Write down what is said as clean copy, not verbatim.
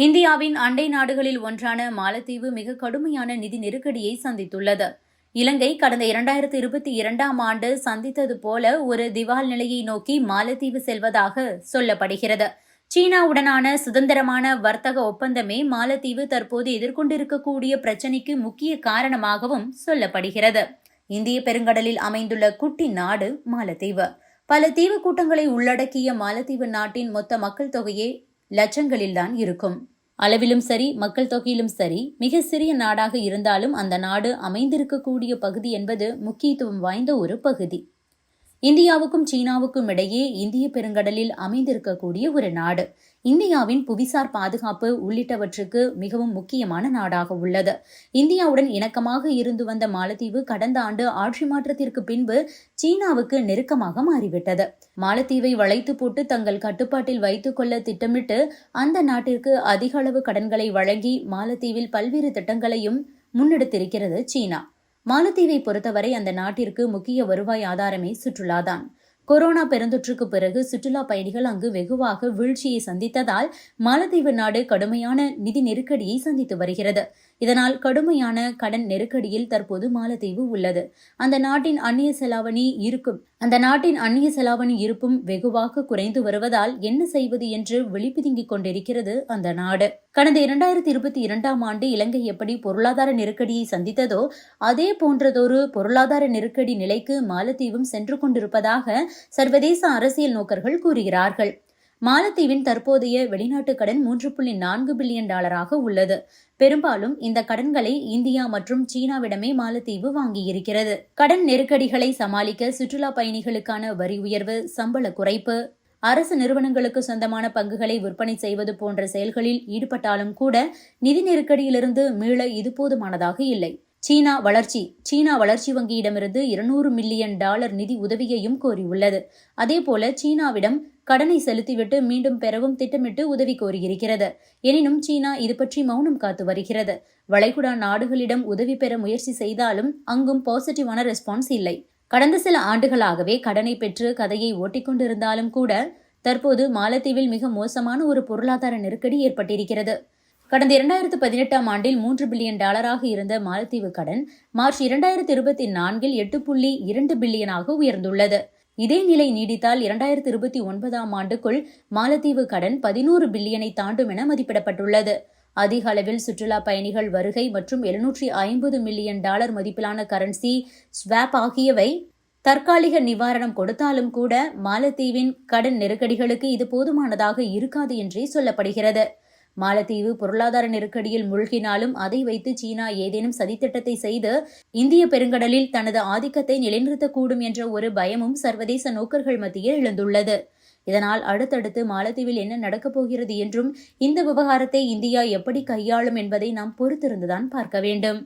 இந்தியாவின் அண்டை நாடுகளில் ஒன்றான மாலத்தீவு மிக கடுமையான நிதி நெருக்கடியை சந்தித்துள்ளது. இலங்கை கடந்த 2022ஆம் ஆண்டு சந்தித்தது போல ஒரு திவால் நிலையை நோக்கி மாலத்தீவு செல்வதாக சொல்லப்படுகிறது. சீனாவுடனான சுதந்திரமான வர்த்தக ஒப்பந்தமே மாலத்தீவு தற்போது எதிர்கொண்டிருக்கக்கூடிய பிரச்சினைக்கு முக்கிய காரணமாகவும் சொல்லப்படுகிறது. இந்திய பெருங்கடலில் அமைந்துள்ள குட்டி நாடு மாலத்தீவு. பல தீவு கூட்டங்களை உள்ளடக்கிய மாலத்தீவு நாட்டின் மொத்த மக்கள் தொகையே லட்சங்களில்தான் இருக்கும். அளவிலும் சரி, மக்கள் தொகையிலும் சரி, மிக சிறிய நாடாக இருந்தாலும் அந்த நாடு அமைந்திருக்கக்கூடிய பகுதி என்பது முக்கியத்துவம் வாய்ந்த ஒரு பகுதி. இந்தியாவுக்கும் சீனாவுக்கும் இடையே இந்திய பெருங்கடலில் அமைந்திருக்கக்கூடிய ஒரு நாடு. இந்தியாவின் புவிசார் பாதுகாப்பு உள்ளிட்டவற்றுக்கு மிகவும் முக்கியமான நாடாக உள்ளது. இந்தியாவுடன் இணக்கமாக இருந்து வந்த மாலத்தீவு கடந்த ஆண்டு ஆட்சி மாற்றத்திற்கு பின்பு சீனாவுக்கு நெருக்கமாக மாறிவிட்டது. மாலத்தீவை வளைத்து போட்டு தங்கள் கட்டுப்பாட்டில் வைத்துக் கொள்ள திட்டமிட்டு அந்த நாட்டிற்கு அதிக அளவு கடன்களை வழங்கி மாலத்தீவில் பல்வேறு திட்டங்களையும் முன்னெடுத்திருக்கிறது சீனா. மாலத்தீவை பொறுத்தவரை அந்த நாட்டிற்கு முக்கிய வருவாய் ஆதாரமே சுற்றுலாதான். கொரோனா பெருந்தொற்றுக்கு பிறகு சுற்றுலா பயணிகள் அங்கு வெகுவாக வீழ்ச்சியை சந்தித்ததால் மாலத்தீவு நாடு கடுமையான நிதி நெருக்கடியை சந்தித்து வருகிறது. இதனால் கடுமையான கடன் நெருக்கடியில் தற்போது மாலத்தீவு உள்ளது. அந்த நாட்டின் அந்நிய செலாவணி இருப்பும் வெகுவாக குறைந்து வருவதால் என்ன செய்வது என்று விழிப்புதுங்கிக் கொண்டிருக்கிறது அந்த நாடு. கடந்த 2022ஆம் ஆண்டு இலங்கை எப்படி பொருளாதார நெருக்கடியை சந்தித்ததோ அதே போன்றதொரு பொருளாதார நெருக்கடி நிலைக்கு மாலத்தீவும் சென்று கொண்டிருப்பதாக சர்வதேச அரசியல் நோக்கர்கள் கூறுகிறார்கள். மாலத்தீவின் தற்போதைய வெளிநாட்டு கடன் $3.4 பில்லியன் உள்ளது. பெரும்பாலும் இந்த கடன்களை இந்தியா மற்றும் சீனாவிடமே மாலத்தீவு வாங்கியிருக்கிறது. கடன் நெருக்கடிகளை சமாளிக்க சுற்றுலா பயணிகளுக்கான வரி உயர்வு, சம்பள குறைப்பு, அரசு நிறுவனங்களுக்கு சொந்தமான பங்குகளை விற்பனை செய்வது போன்ற செயல்களில் ஈடுபட்டாலும் கூட நிதி நெருக்கடியிலிருந்து மீள இது போதுமானதாக இல்லை. சீனா வளர்ச்சி வங்கியிடமிருந்து $200 மில்லியன் நிதி உதவியையும் கோரியுள்ளது. அதேபோல சீனாவிடம் கடனை செலுத்திவிட்டு மீண்டும் பெறவும் திட்டமிட்டு உதவி கோரியிருக்கிறது. எனினும் சீனா இது பற்றி மௌனம் காத்து வருகிறது. வளைகுடா நாடுகளிடம் உதவி பெற முயற்சி செய்தாலும் அங்கும் பாசிட்டிவான ரெஸ்பான்ஸ் இல்லை. கடந்த சில ஆண்டுகளாகவே கடனை பெற்று கதையை ஓட்டிக்கொண்டிருந்தாலும் கூட தற்போது மாலத்தீவில் மிக மோசமான ஒரு பொருளாதார நெருக்கடி ஏற்பட்டிருக்கிறது. கடந்த 2018ஆம் ஆண்டில் $3 பில்லியன் இருந்த மாலத்தீவு கடன் மார்ச் 2024இல் $8.2 பில்லியனாக உயர்ந்துள்ளது. இதே நிலை நீடித்தால் 2029ஆம் ஆண்டுக்குள் மாலத்தீவு கடன் $11 பில்லியனை தாண்டும் என மதிப்பிடப்பட்டுள்ளது. அதிக அளவில் சுற்றுலா பயணிகள் வருகை மற்றும் $750 மில்லியன் மதிப்பிலான கரன்சி ஸ்வாப் ஆகியவை தற்காலிக நிவாரணம் கொடுத்தாலும் கூட மாலத்தீவின் கடன் நெருக்கடிகளுக்கு இது போதுமானதாக இருக்காது என்றே சொல்லப்படுகிறது. மாலத்தீவு பொருளாதார நெருக்கடியில் மூழ்கினாலும் அதை வைத்து சீனா ஏதேனும் சதித்திட்டத்தை செய்து இந்திய பெருங்கடலில் தனது ஆதிக்கத்தை நிலைநிறுத்தக்கூடும் என்ற ஒரு பயமும் சர்வதேச நோக்கர்கள் மத்தியில் எழுந்துள்ளது. இதனால் அடுத்தடுத்து மாலத்தீவில் என்ன நடக்கப் போகிறது என்றும் இந்த விவகாரத்தை இந்தியா எப்படி கையாளும் என்பதை நாம் பொறுத்திருந்துதான் பார்க்க வேண்டும்.